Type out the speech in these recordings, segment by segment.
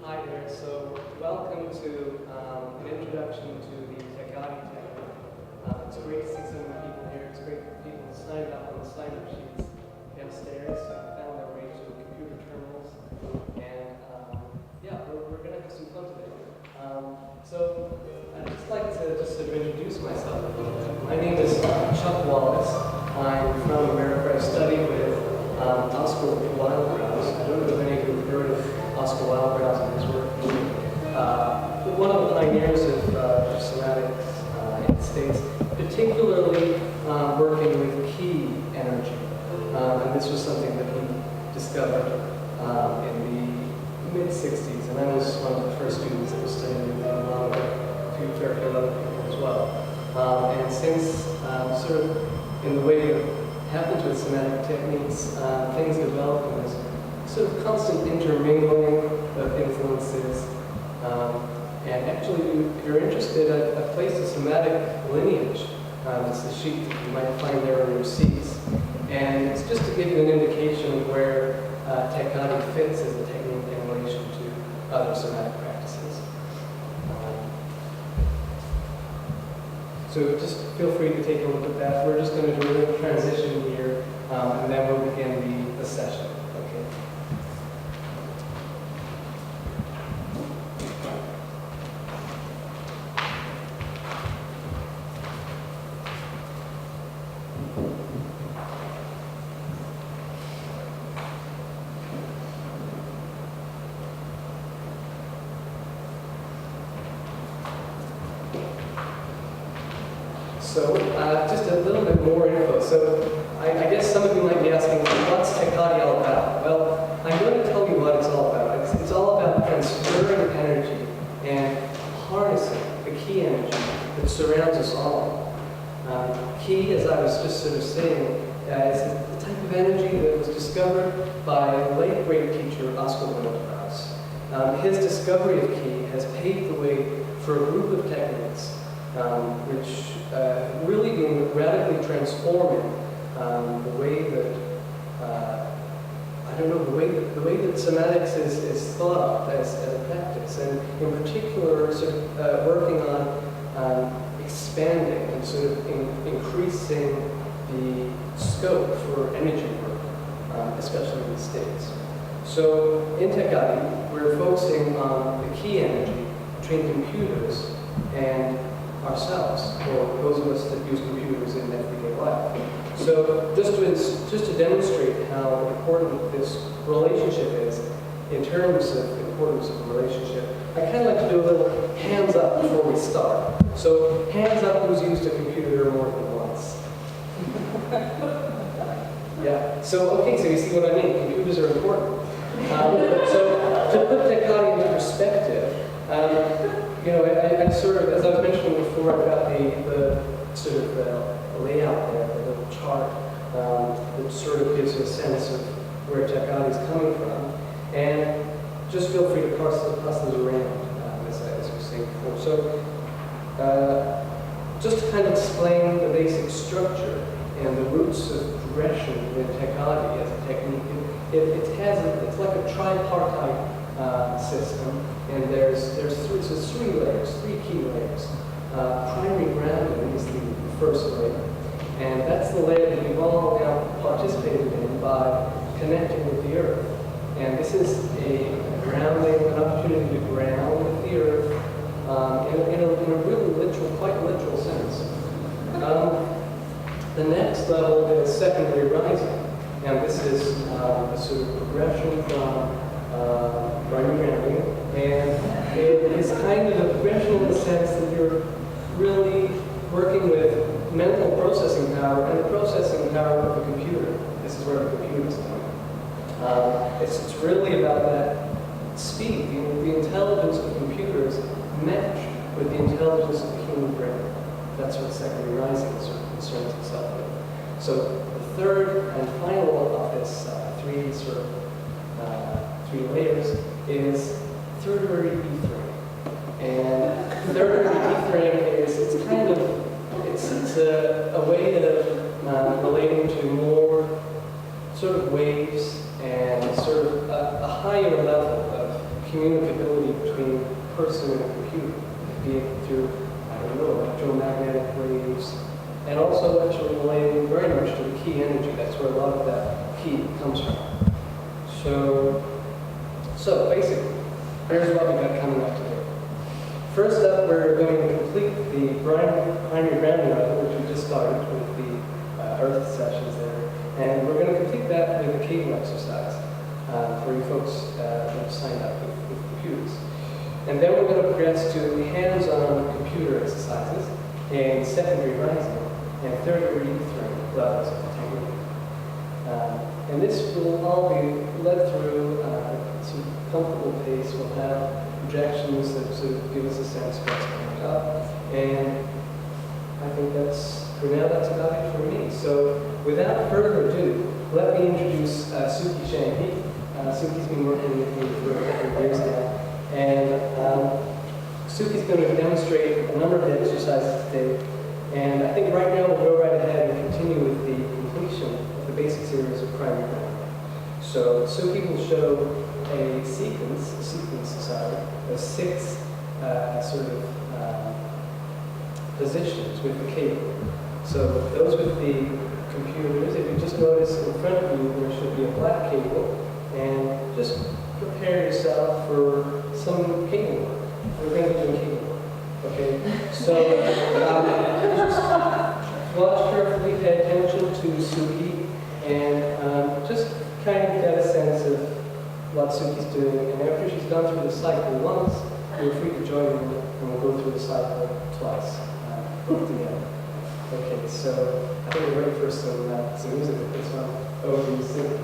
Hi there. So welcome to an introduction to the Techody Technique. It's great to see so many people here. It's great that people signed up on the sign-up sheets downstairs, found their way to computer terminals, and yeah, we're going to have some fun today. So I'd just like to sort of introduce myself a little bit. My name is Chuck Wallace. I'm from America. I studied with Oscar Wilde. I don't know if any of you have heard of Oscar Wilde and his work. One of the pioneers of somatics in the States, particularly working with key energy. And this was something that he discovered in the mid-60s, and I was one of the first students that was studying with him, along with a few fair few other people as well. And since sort of in the way that happens with somatic techniques, things develop in this sort of constant intermingling of influences. And actually, if you're interested, I've placed a somatic lineage. It's the sheet that you might find there on your seats. And it's just to give you an indication of where Techody fits as a technique in relation to other somatic practices. So just feel free to take a look at that. We're just going to do a little transition here, and then we'll begin the session. Okay. So just a little bit more info. So I guess some of you might be asking, what's Techody all about? Well, I'm going to tell you what it's all about. It's all about transferring energy and harnessing the key energy that surrounds us all. Key, as I was just sort of saying, is the type of energy that was discovered by a late great teacher, Oscar Wilde. His discovery of key has paved the way for a group of techniques which really been radically transforming the way that the way that somatics is thought of as a practice, and in particular, sort of working on expanding and sort of increasing the scope for energy work, especially in the States. So in Techody, we're focusing on the key energy between computers and ourselves, or those of us that use computers in everyday life. So just to demonstrate how important this relationship is in terms of importance of the relationship, I kind of like to do a little hands up before we start. So hands up who's used a computer more than once. Yeah, so okay, so you see what I mean. Computers are important. So to put Techody into perspective, you know, I sort of, as I was mentioning before about the sort of layout there, the little chart, that sort of gives you a sense of where Techody is coming from. And just feel free to pass those around, as I was saying before. So just to kind of explain the basic structure and the roots of progression in Techody as a technique, it's like a tripartite system, and there's three layers, three key layers. Primary grounding is the first layer, and that's the layer that we've all now participated in by connecting with the earth. And this is a grounding, an opportunity to ground with the earth in a really literal, quite literal sense. The next level is secondary rising, and this is a sort of progression from primary grounding, and it is kind of a progression in the sense that you're really working with mental processing power and the processing power of the computer. This is where the computer is coming. It's really about that speed. The intelligence of computers match with the intelligence of the human brain. That's what secondary rising sort of concerns itself with. So the third and final of this three layers is tertiary ethering. And tertiary ethering is it's a way of relating to more sort of waves and sort of a higher level of communicability between person and computer, be it through, I don't know, electromagnetic waves, and also actually relating very much to the key energy. That's where a lot of that key comes from. So basically, here's what we've got coming up today. First up, we're going to complete the primary grounding level, which we just started with the earth sessions there. And we're going to complete that with a cable exercise for you folks that have signed up with computers. And then we're going to progress to hands-on computer exercises in secondary rising and third-degree Lutheran levels of the technique. And this will all be led through some comfortable pace. We'll have projections that sort of give us a sense of what's coming up. And I think for now, that's about it for me. So without further ado, let me introduce Suki Shang. Suki's been working with me for a couple of years now. And Suki's going to demonstrate a number of the exercises today. And I think right now we'll go right ahead and continue with the completion of the basic series of primary grounding. So Suki will show a sequence of 6 sort of positions with the cable. So those with the computers, if you just notice in front of you, there should be a black cable, and just prepare yourself for some cable work. We're going to be doing cable work, okay? So just watch carefully, pay attention to Suki, and just kind of get a sense of what Suki's doing. And after she's gone through the cycle once, you're free to join in, and we'll go through the cycle twice, both together. Okay, so I think we're ready for some music with this one. Over to you, Suki.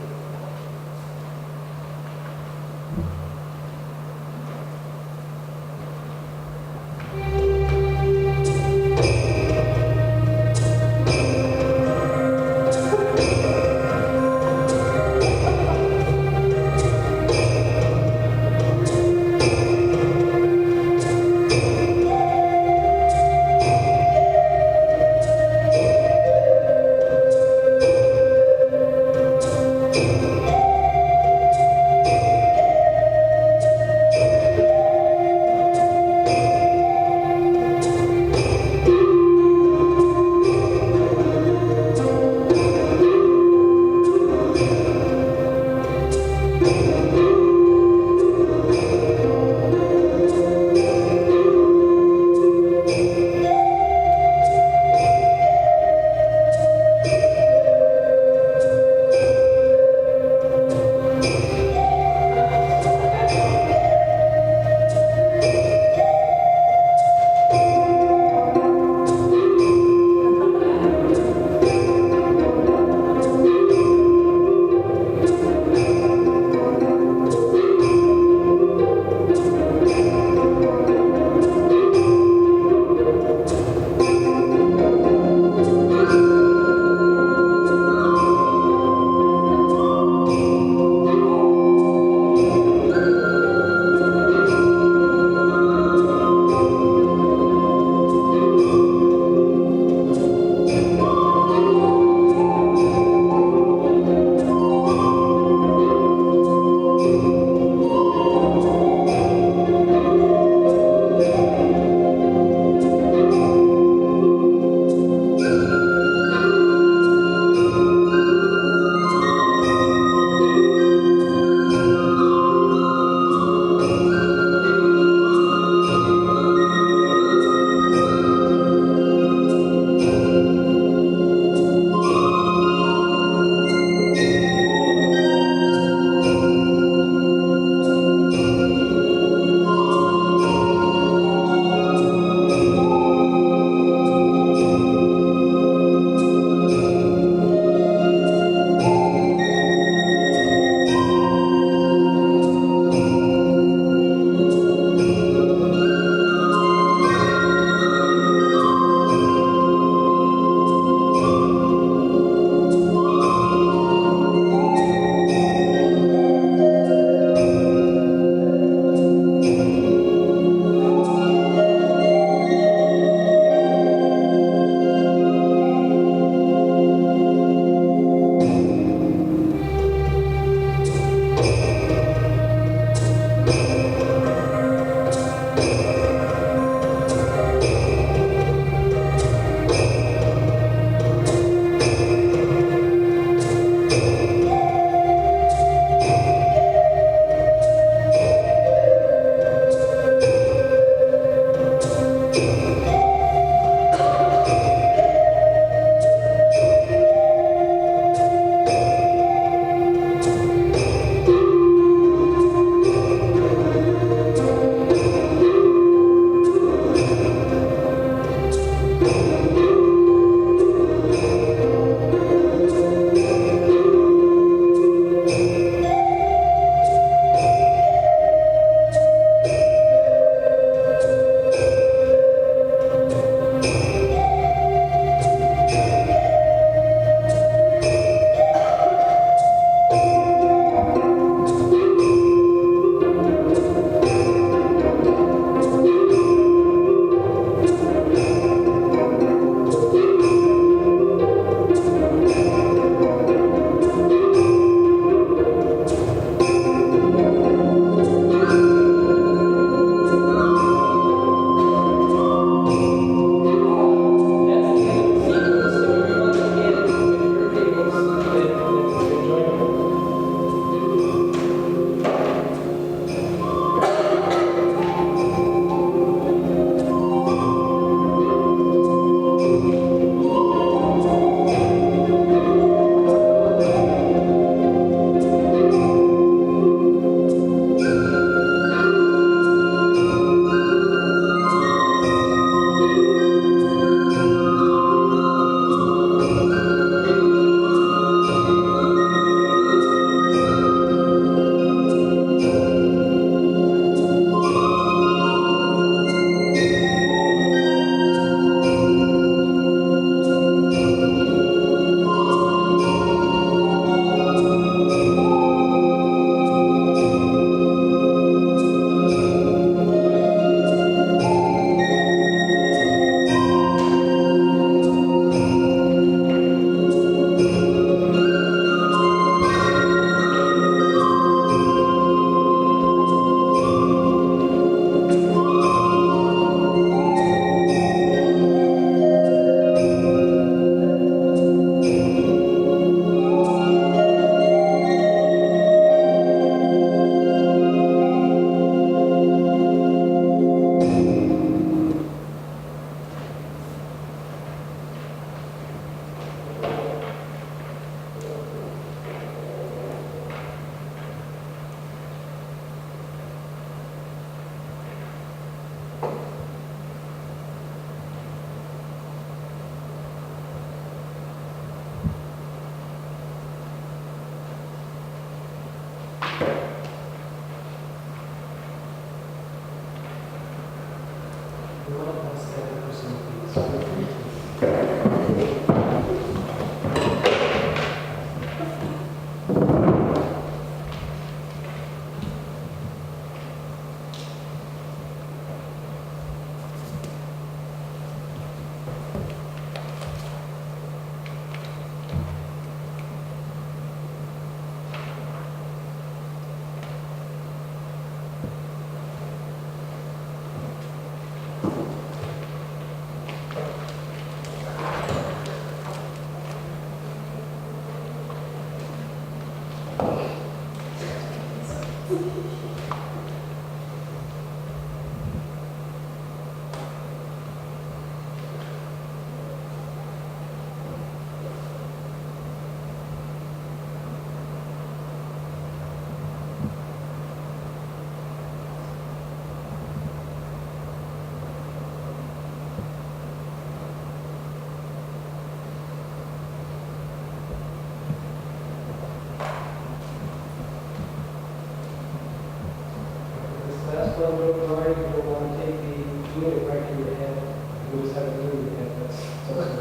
you might want to stand up for some of these. Feel free to. Last one, Rory, you don't want to take the unit right to your head. You just have a unit in your head. That's okay.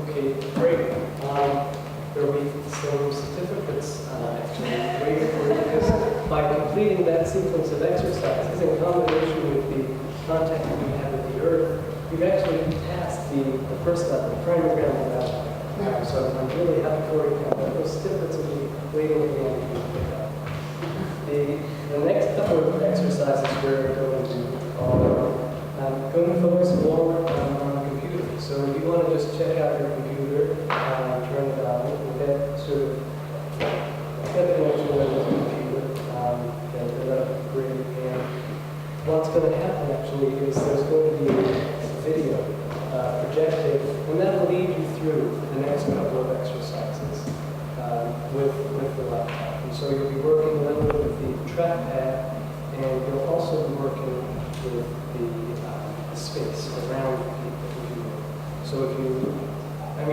Okay, great. There will be some certificates actually waiting for you because by completing that sequence of exercises in combination with the contact that you have with the earth, you've actually passed the first level, the primary ground level. So I'm really happy for you. Those certificates will be waiting at the end for you to pick up. The next couple of exercises we're going to going to focus more on the computer. So if you want to just check out your computer, turn it on, and get sort of get connection with the computer, then that'll be great. And what's going to happen actually is there's going to be a video projected, and that will lead you through the next couple of exercises with the laptop. And so you'll be working a little bit with the trackpad, and you'll also be working with the space around the computer. So if you,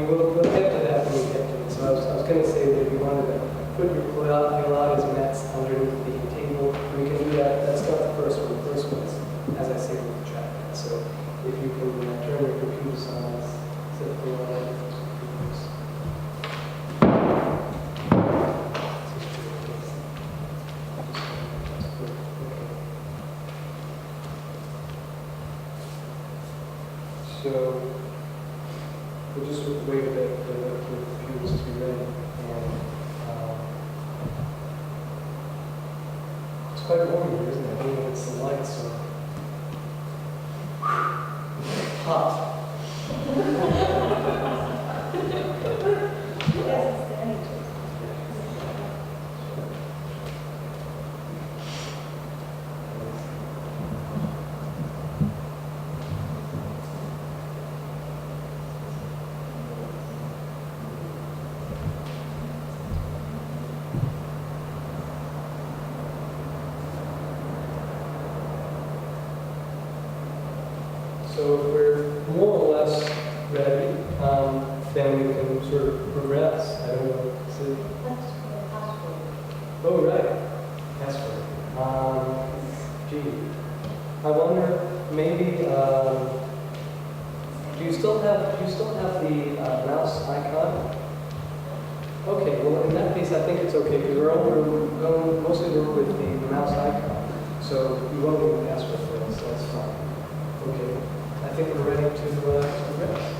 we'll get to that when we get to it. So I was going to say that if you wanted to put your Pilates mats underneath the table, we can do that. That's not the first one. The first one is, as I say, with the trackpad. So if you can turn your computers on, set the computers. So we'll just wait a bit for the computers to be ready. And it's quite warm here, isn't it? I mean, it's the lights, so hot. So if we're more or less ready, then we can sort of progress. I don't know. So, oh, right. Password. Gee. I wonder, maybe, do you still have the mouse icon? Okay, well in that case, case, I think it's okay because we're going mostly work with the mouse icon, so we won't need a password for it, so that's fine. Okay, I think we're ready to rest.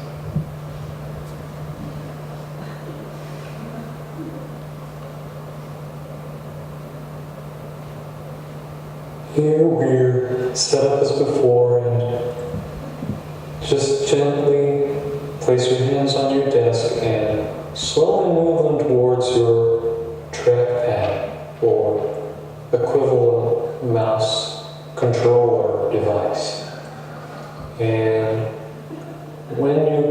Here we're set up as before, and just gently place your hands on your desk and slowly move them towards your trackpad or equivalent mouse controller device. And when you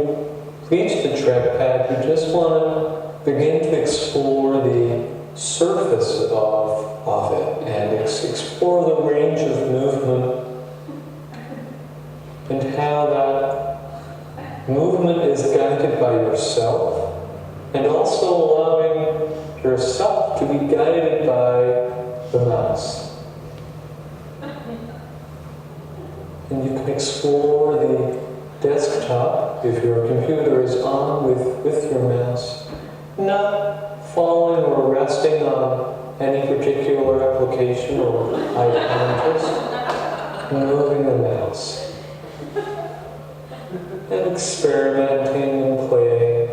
reach the trackpad, you just want to begin to explore the surface of it and explore the range of movement and how that movement is guided by yourself, and also allowing yourself to be guided by the mouse. And you can explore the desktop if your computer is on with your mouse, not falling or resting on any particular application or icon, just moving the mouse. And experimenting and playing.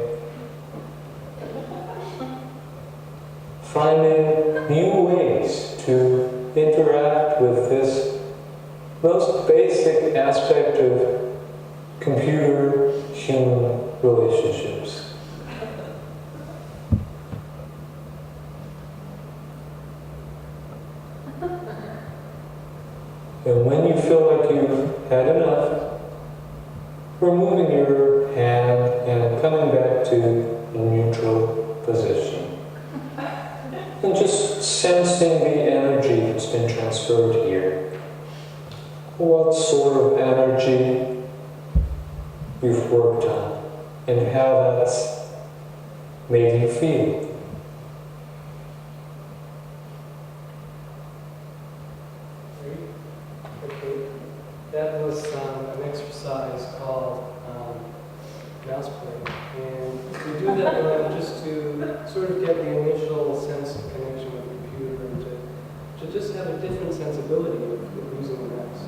Finding new ways to interact with this most basic aspect of computer-human relationships. And when you feel like you've had enough, removing your hand and coming back to a neutral position. And just sensing the energy that's been transferred here. What sort of energy you've worked on and how that's made you feel. Okay, that was an exercise called mouse play, and we do that just to sort of get the initial sense of connection with the computer and to just have a different sensibility of using the mouse.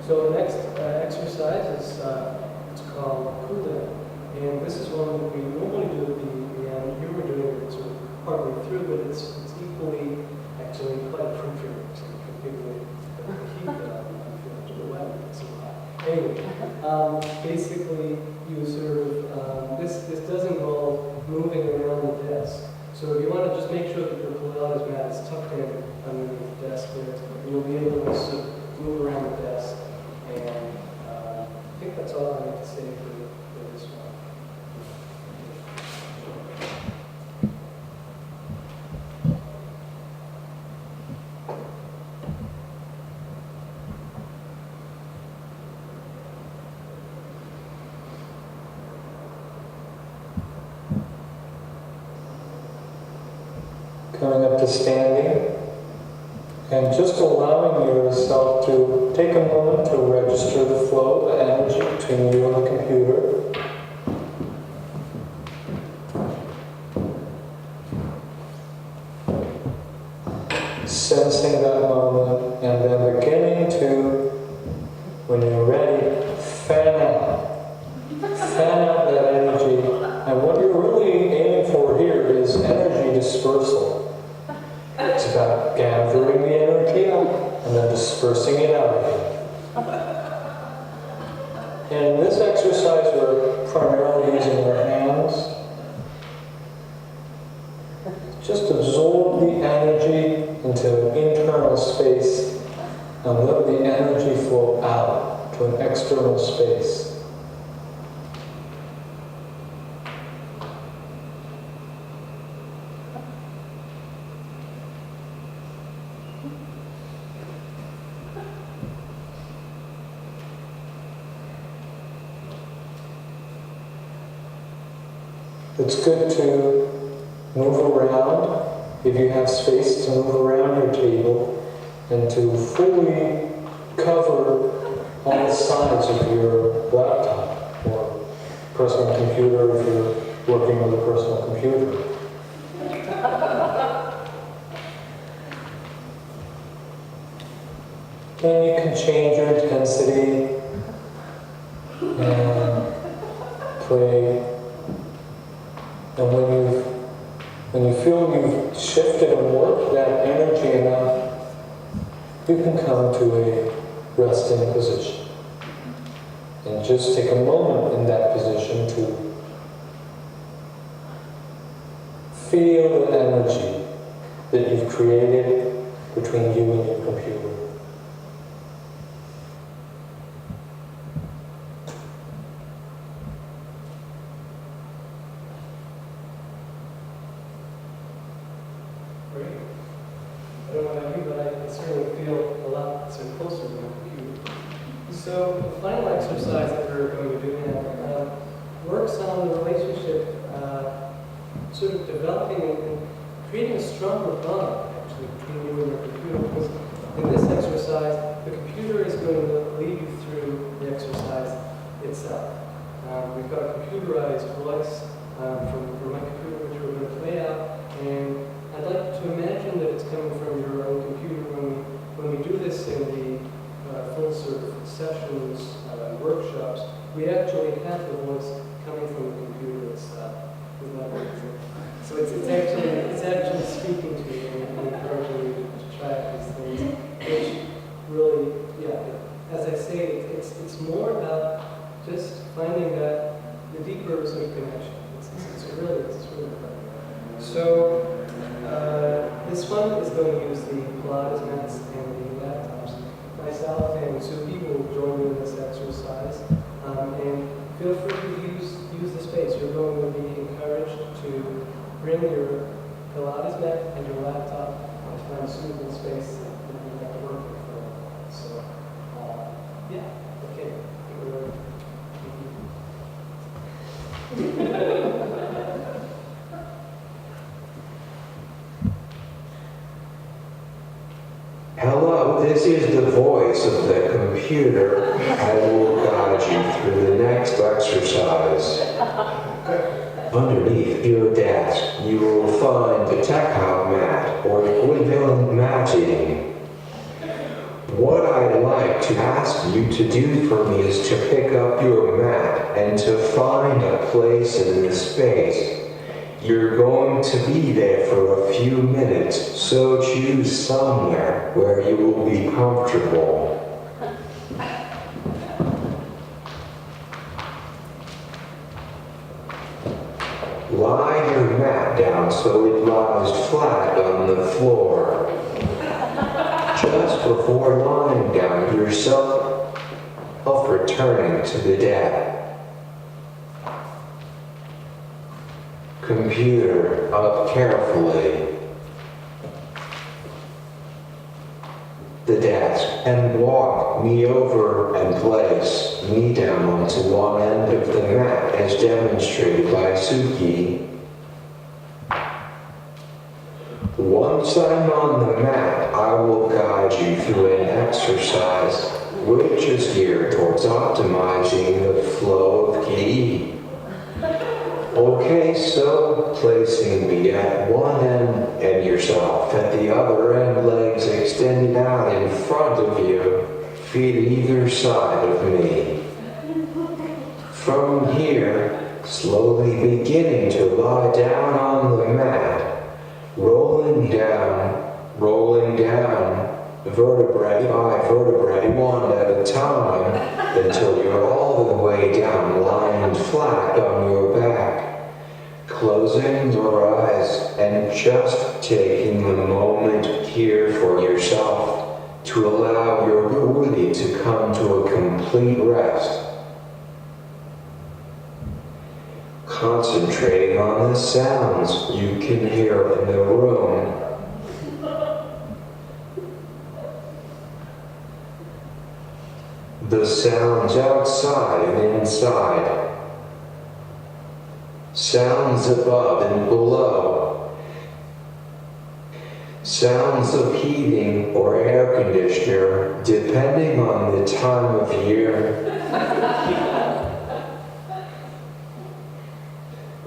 So the next exercise is it's called cool down, and this is one that we normally do at the end. You were doing it sort of partway through, but it's equally actually quite appropriate to people keep the web somehow. Anyway, basically you sort of this does involve moving around the desk. So you want to just make sure that your Pilates mat is tucked in underneath the desk there. You'll be able to sort of move around the desk. And I think that's all I have to say for this one. Coming up to standing, and just allowing yourself to take a moment to register the flow of energy between you and the computer. Sensing that moment, and then beginning to, when you're ready, fan out. Fan out that energy, and what you're really aiming for here is energy dispersal. It's about gathering the energy up and then dispersing it out again. And in this exercise, we're primarily using our hands. Just absorb the energy into internal space and let the energy flow out to an external space. It's good to move around, if you have space to move around your table, and to fully cover all sides of your laptop or personal computer if you're working with a personal computer. And you can change your intensity and play. And when you feel you've shifted and worked that energy enough, you can come to a resting position. And just take a moment in that position to feel the energy that you've created between you and your computer. Great. I don't know about you, but I certainly feel a lot closer to my computer. So the final exercise that we're going to do now works on the relationship, sort of developing and creating a stronger bond, actually, between you and your computer. Because in this exercise, the computer is going to lead you through the exercise itself. We've got a computerized voice from my computer, which we're going to play out, and I'd like to imagine that it's coming from your own computer. When we do this in the full sort of sessions, workshops, we actually have the voice coming from the computer itself. Isn't that amazing? So it's actually speaking to you and encouraging you to try out these things, which really, as I say, it's more about just finding that the deeper sort of connection. It's really fun. So this one is going to use the Pilates mats and the laptops. Myself and Suki will join you in this exercise. And feel free to use the space. You're going to be encouraged to bring your Pilates mat and your laptop and find a suitable space that you have to work with for a while. So, okay. Hello, this is the voice of the computer. I will guide you through the next exercise. Underneath your desk, you will find the Techody mat or equivalent matting. What I'd like to ask you to do for me is to pick up your mat and to find a place in the space. You're going to be there for a few minutes, so choose somewhere where you will be comfortable. Lie your mat down so it lies flat on the floor. Just before lying down, yourself returning to the deck. Computer, up carefully. The desk, and walk me over and place me down onto one end of the mat as demonstrated by Suki. Once I'm on the mat, I will guide you through an exercise which is geared towards optimizing the flow of ki. Okay, so placing me at one end and yourself at the other end, legs extended out in front of you, feet either side of me. From here, slowly beginning to lie down on the mat, rolling down, vertebrae by vertebrae, one at a time, until you're all the way down, lying flat on your back. Closing your eyes and just taking the moment here for yourself to allow your body to come to a complete rest. Concentrating on the sounds you can hear in the room. The sounds outside and inside. Sounds above and below. Sounds of heating or air conditioner, depending on the time of year.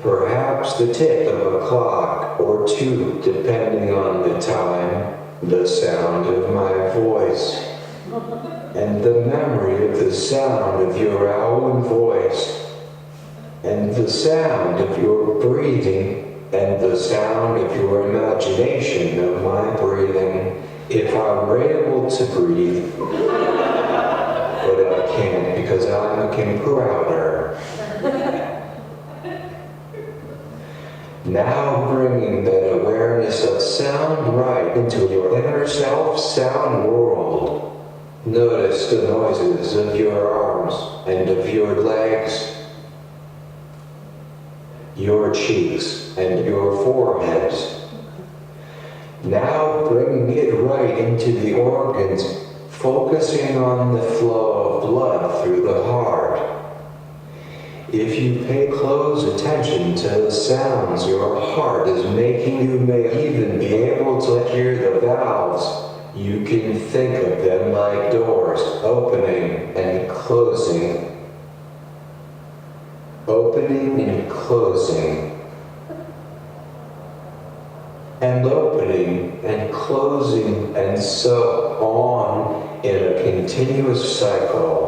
Perhaps the tick of a clock or two, depending on the time. The sound of my voice. and the memory of the sound of your own voice, and the sound of your breathing, and the sound of your imagination of my breathing, if I were able to breathe. But I can't because I'm looking prouder. Now bringing that awareness of sound right into your inner self sound world. Notice the noises of your arms and of your legs, your cheeks and your foreheads. Now bringing it right into the organs, focusing on the flow of blood through the heart. If you pay close attention to the sounds your heart is making, you may even be able to hear the valves. You can think of them like doors, opening and closing. Opening and closing. And opening and closing, and so on in a continuous cycle.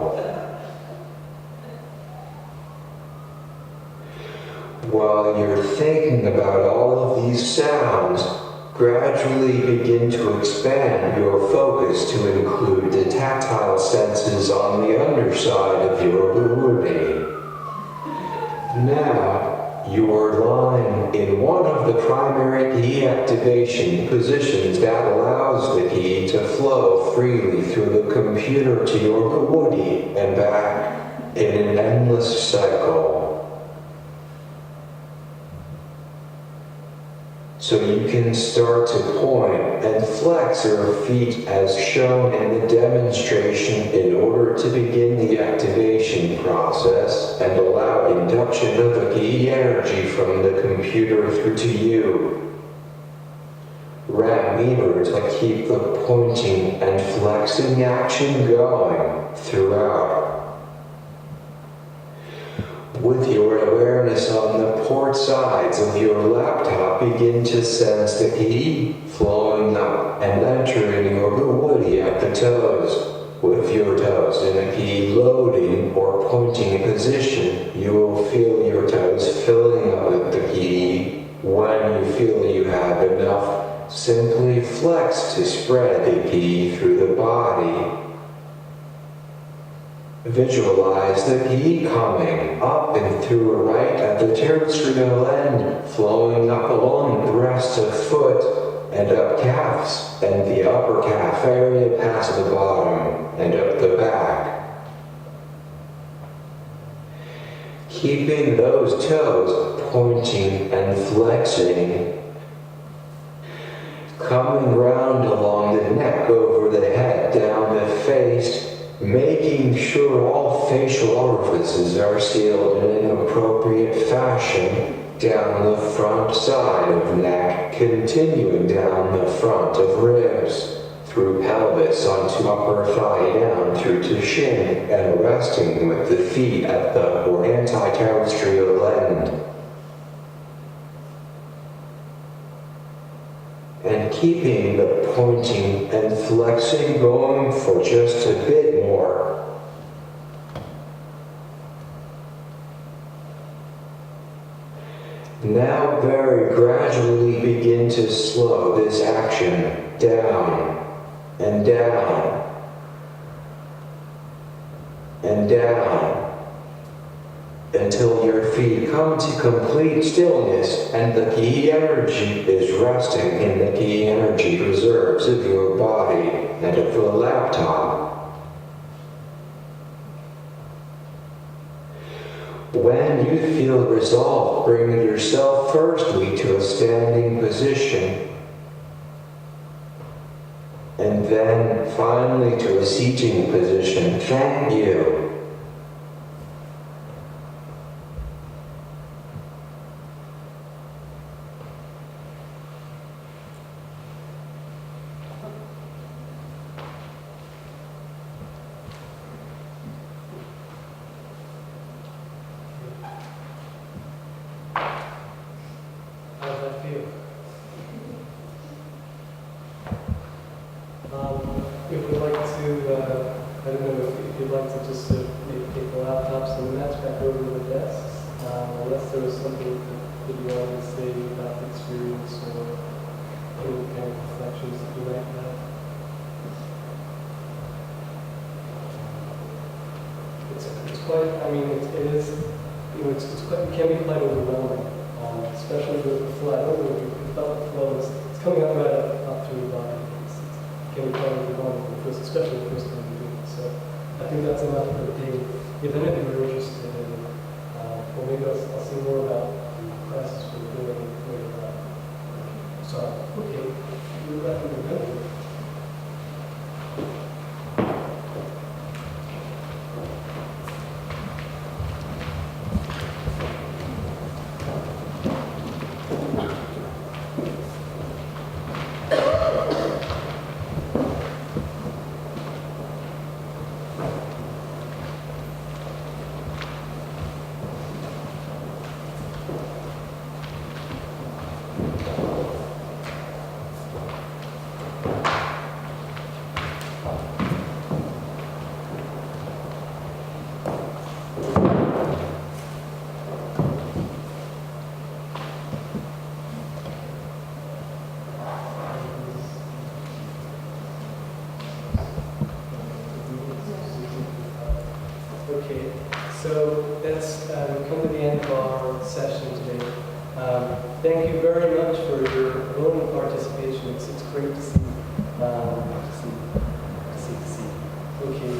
While you're thinking about all of these sounds, gradually begin to expand your focus to include the tactile senses on the underside of your body. Now, you are lying in one of the primary key activation positions that allows the key to flow freely through the computer to your body and back in an endless cycle. So you can start to point and flex your feet as shown in the demonstration in order to begin the activation process and allow induction of the key energy from the computer through to you. Remember to keep the pointing and flexing action going throughout. With your awareness on the port sides of your laptop, begin to sense the key flowing up and entering your body at the toes. With your toes in the key loading or pointing position, you will feel your toes filling up with the key. When you feel you have enough, simply flex to spread the key through the body. Visualize the key coming up and through right at the terrestrial end, flowing up along the rest of foot and up calves and the upper calf area past the bottom and up the back. Keeping those toes pointing and flexing. Coming round along the neck, over the head, down the face, making sure all facial orifices are sealed in an appropriate fashion down the front side of neck, continuing down the front of ribs, through pelvis onto upper thigh down through to shin, and resting with the feet at the or anti-terrestrial end. And keeping the pointing and flexing going for just a bit more. Now very gradually begin to slow this action down and down and down until your feet come to complete stillness and the key energy is resting in the key energy reserves of your body and of the laptop. When you feel resolved, bring yourself firstly to a standing position and then finally to a seating position. Thank you. If we'd like to you'd like to just maybe take the laptops and the mats back over to the desks, unless there was something that you wanted to say about the experience or any kind of reflections that you might have. It's quite, I mean, it is, you know, it's quite, it can be quite overwhelming, especially with the flow. I don't know if you felt the flow, it's coming up right up through the body. It can be quite overwhelming, especially the first time you do it. So I think that's enough for the day. If any of you are interested in, well, maybe I'll see more about the classes we're doing later on. So, okay, we're back in the middle. Okay, so that's come to the end of our session today. Thank you very much for your willing participation. It's great to see. Okay.